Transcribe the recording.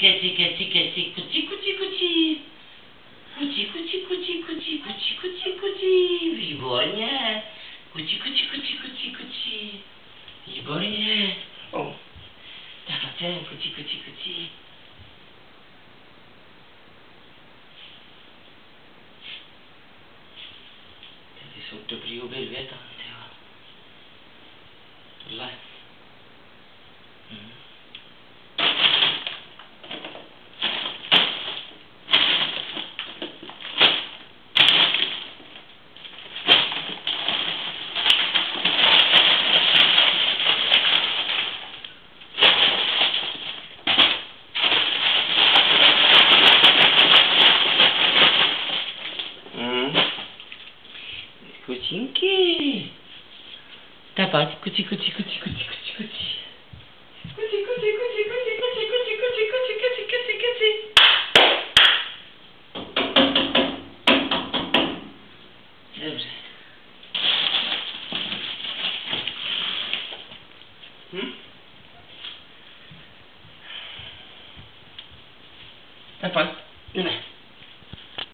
keci, keci, keci, kuci, kuci, kuci. Kuci, kuci, kuci, kuci, kuci, kuci, kuci. Výborně. Kuci, kuci, kuci, kuci, kuci. Výborně. Tak a ten, kuci, kuci, kuci. Ty jsou dobrý obě dvě tam, tyjo. Tohle. Kučinky. Tak pojď, kuči, kuči, kuči, kuči, kuči, kuči. Kuči, kuči, kuči, kuči, kuči, kuči, kuči, kuči, kuči, kuči, kuči. Dobře. Tak pojď, jdeme.